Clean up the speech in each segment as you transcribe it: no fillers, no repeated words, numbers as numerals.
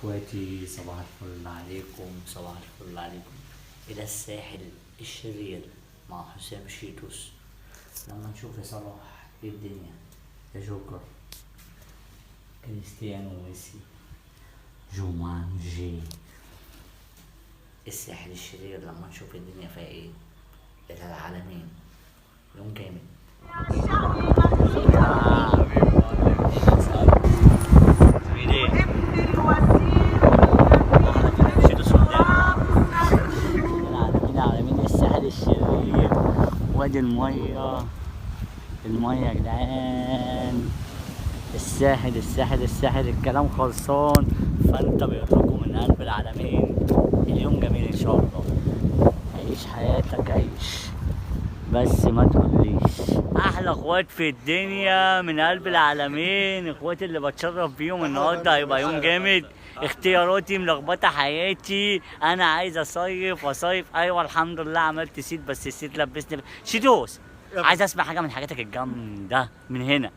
اخواتي، صباح الفل عليكم، صباح الفل عليكم. الى الساحل الشرير مع حسام شيتوس. لما نشوف يا صلاح ايه الدنيا، يا جوكر، كريستيانو ميسي، جومانجي، الساحل الشرير. لما نشوف الدنيا فيها ايه، الى العالمين. يوم جامد. الشرير وادي المية يا جدعان. الساحل الكلام خلصان. فانت بيقول لكم من قلب العالمين اليوم جميل ان شاء الله. عيش حياتك عيش، بس ما تقوليش. احلى اخوات في الدنيا من قلب العالمين، اخواتي اللي بتشرف بيهم النهارده. هيبقى يوم جامد. اختياراتي ملخبطه حياتي. انا عايز اصيف. ايوه الحمد لله عملت سيت، بس السيت لبسني شيتوس. عايز اسمع حاجه من حاجاتك الجامده من هنا.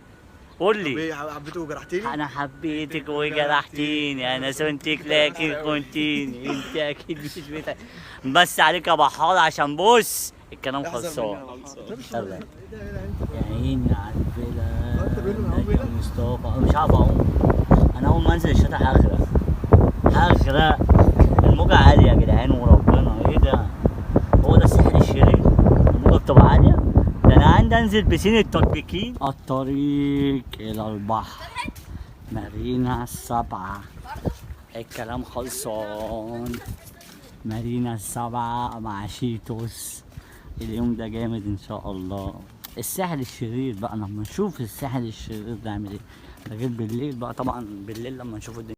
قول لي. طب ايه، حبيتك وجرحتيني؟ انا حبيتك وجرحتيني، انا سنتك لكن كنتيني، انت اكيد مش بتاعي. بس عليك يا بحار عشان بص الكلام خلصان. يلا يا عيني على الفيلا يا مصطفى. انا مش عارف اعوم. انا اول ما انزل الشاطئ هغرق. الموجة عالية يا جدعان وربنا. ايه ده؟ هو ده الساحل الشرير؟ الموجة بتبقى عالية؟ ده انا عندي انزل بسين التطبيقين. الطريق الى البحر مارينا السبعة. الكلام خلصان. مارينا السبعة مع شيتوس. اليوم ده جامد ان شاء الله. الساحل الشرير بقى لما نشوف الساحل الشرير ده عامل ايه. ده غير بالليل بقى، طبعا بالليل لما نشوف الدنيا.